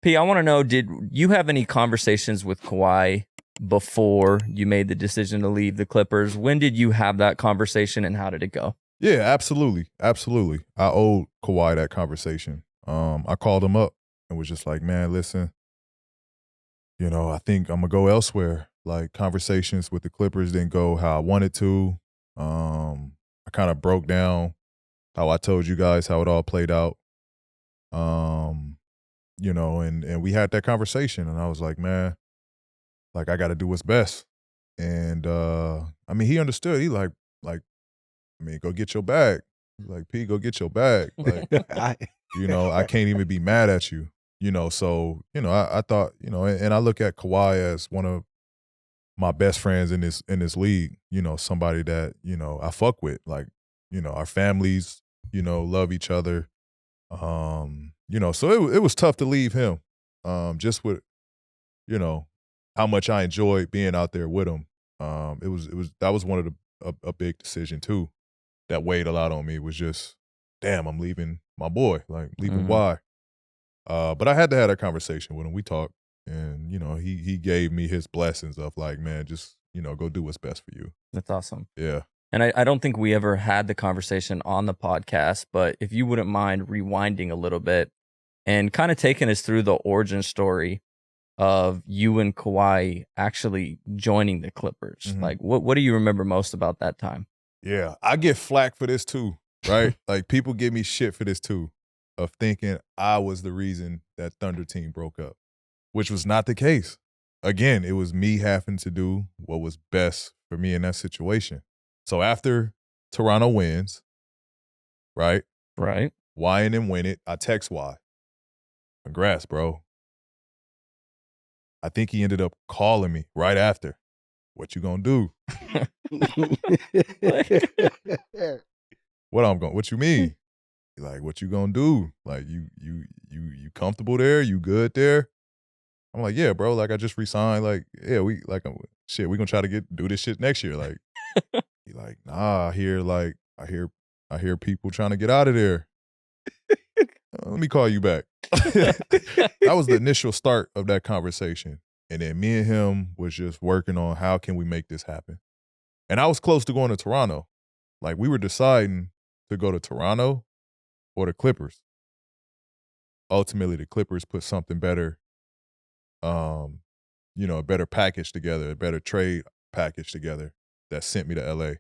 P, I want to know, did you have any conversations with Kawhi before you made the decision to leave the Clippers? When did you have that conversation and how did it go? Yeah, absolutely. Absolutely. I owed Kawhi that conversation. I called him up and was just like, man, listen, I think I'm going to go elsewhere. Like, conversations with the Clippers didn't go how I wanted to. I kind of broke down how I told you guys how it all played out. And we had that conversation and I was like, man, like, I got to do what's best. And, he understood. He like, go get your bag. Like, P, go get your bag. Like, I can't even be mad at you, So, I thought, and I look at Kawhi as one of my best friends in this league, somebody that, I fuck with. Like, our families, love each other. So it was tough to leave him. Just with, how much I enjoyed being out there with him. That was one of a big decision too. That weighed a lot on me, was just, damn, I'm leaving my boy, like leaving why. But I had to have that conversation with him. We talked and, he gave me his blessings of like, man, just, go do what's best for you. That's awesome. Yeah. And I don't think we ever had the conversation on the podcast, but if you wouldn't mind rewinding a little bit and kind of taking us through the origin story of you and Kawhi actually joining the Clippers. Mm-hmm. Like, what do you remember most about that time? Yeah, I get flack for this too, right? Like, people give me shit for this too, of thinking I was the reason that Thunder team broke up, which was not the case. Again, it was me having to do what was best for me in that situation. So after Toronto wins, right? Right. Y and them win it, I text Y. Congrats, bro. I think he ended up calling me right after. What you gonna do? What you mean? Like, what you gonna do? Like, you comfortable there? You good there? I'm like, yeah, bro. Like, I just resigned. Like, yeah, we gonna try to do this shit next year. Like, he like, nah. I hear people trying to get out of there. Let me call you back. That was the initial start of that conversation. And then me and him was just working on how can we make this happen. And I was close to going to Toronto. Like, we were deciding to go to Toronto or the Clippers. Ultimately, the Clippers put something better, a better package together, a better trade package together that sent me to LA.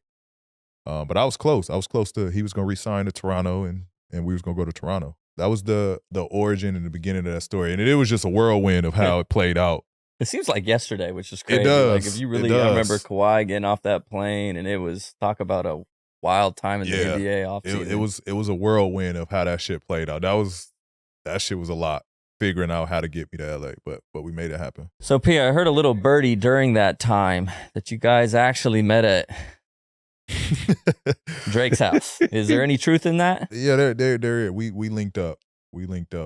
But I was close. I was close to, he was going to re-sign to Toronto and we was going to go to Toronto. That was the origin and the beginning of that story. And it was just a whirlwind of how it played out. It seems like yesterday, which is crazy. It does. Like, if you really, I remember Kawhi getting off that plane, and it was, talk about a wild time in the NBA offseason. It was a whirlwind of how that shit played out. That shit was a lot, figuring out how to get me to LA, but we made it happen. So, P, I heard a little birdie during that time that you guys actually met at Drake's house. Is there any truth in that? Yeah, there. We linked up.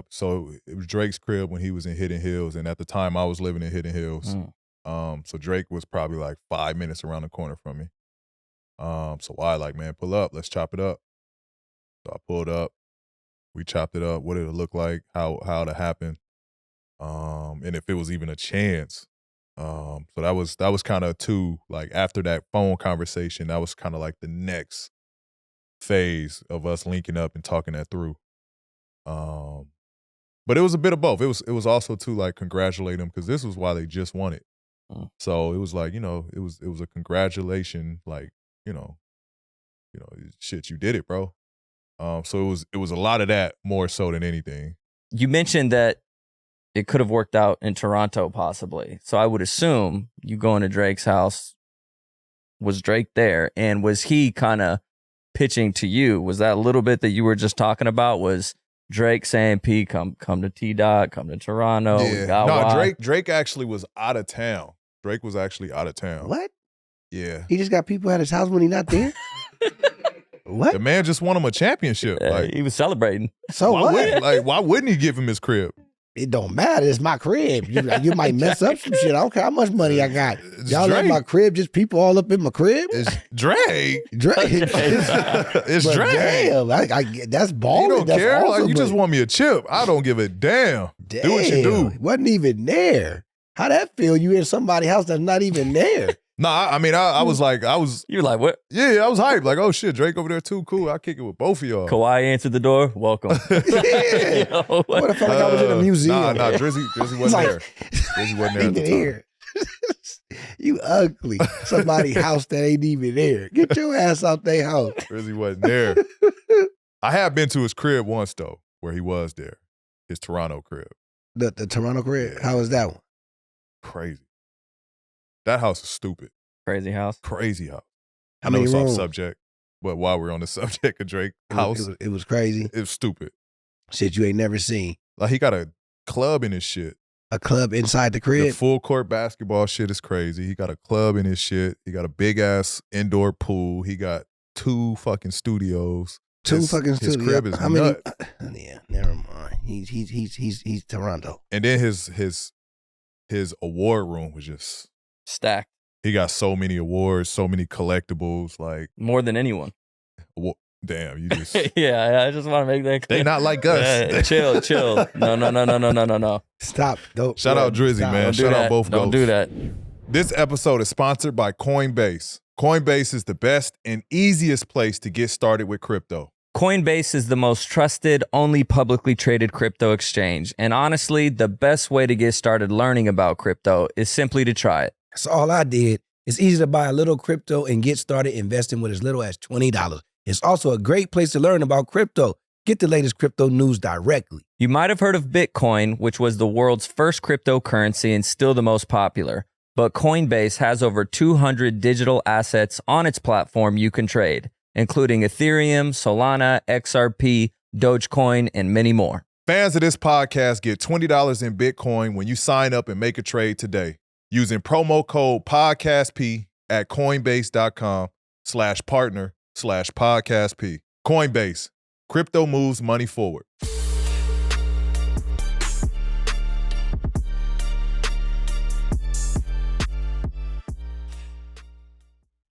So it was Drake's crib when he was in Hidden Hills, and at the time I was living in Hidden Hills. So Drake was probably like 5 minutes around the corner from me. So I like, man, pull up, let's chop it up. So I pulled up, we chopped it up, what did it look like, how to happen, and if it was even a chance. So that was kind of too, like, after that phone conversation, that was kind of like the next phase of us linking up and talking that through. But it was a bit of both. It was also to, like, congratulate them, because this was why they just won it. So it was like, it was a congratulation, like, shit, you did it, bro. So it was a lot of that more so than anything. You mentioned that it could have worked out in Toronto possibly. So I would assume you going to Drake's house, was Drake there? And was he kind of pitching to you? Was that a little bit that you were just talking about? Was Drake saying, P, come to T-Dot, come to Toronto? Yeah. No, Drake actually was out of town. Drake was actually out of town. What? Yeah. He just got people at his house when he not there? What? The man just won him a championship. Like, he was celebrating. So what? Why wouldn't he give him his crib? It don't matter. It's my crib. You might mess up some shit. I don't care how much money I got. Y'all let my crib, just people all up in my crib? It's Drake. It's but Drake. Damn, that's balling. You don't that's care? awesome, like, you just want me a chip. I don't give a damn. Damn. Do what you do. Wasn't even there. How that feel? You in somebody's house that's not even there. Nah, I mean, I was like, You were like, what? yeah, I was hyped. Like, oh shit, Drake over there too. Cool. I'll kick it with both of y'all. Kawhi answered the door. Welcome. Yeah. Yo, What if I felt like I was in a museum? Nah, Drizzy wasn't like, there. Drizzy wasn't there at the even time. here. You ugly. Somebody's house that ain't even there. Get your ass out their house. Drizzy wasn't there. I have been to his crib once though, where he was there. His Toronto crib. The Toronto crib. Yeah. How was that one? Crazy. That house is stupid. Crazy house. Crazy house. How I know many it's off rooms? subject, but while we're on the subject of Drake It house, was crazy. it was stupid. Shit you ain't never seen. Like he got a club in his shit. A club inside the The crib. full court basketball shit is crazy. He got a club in his shit. He got a big ass indoor pool. He got 2 fucking studios. Two fucking His studios. crib is How many? nuts. Yeah, never mind. He's Toronto. And then his award room was just, Stacked. he got so many awards, so many collectibles. Like, More than anyone. damn, you just Yeah, I just want to make that clear. they not like us. Yeah, chill. No. Stop. Don't. Shout out Drizzy, stop. man. Don't do Shout that. out both Don't ghosts. do that. This episode is sponsored by Coinbase. Coinbase is the best and easiest place to get started with crypto. Coinbase is the most trusted, only publicly traded crypto exchange. And honestly, the best way to get started learning about crypto is simply to try it. That's all I did. It's easy to buy a little crypto and get started investing with as little as $20. It's also a great place to learn about crypto. Get the latest crypto news directly. You might have heard of Bitcoin, which was the world's first cryptocurrency and still the most popular. But Coinbase has over 200 digital assets on its platform you can trade, including Ethereum, Solana, XRP, Dogecoin, and many more. Fans of this podcast get $20 in Bitcoin when you sign up and make a trade today using promo code PODCASTP at coinbase.com/partner/podcastp. Coinbase. Crypto moves money forward.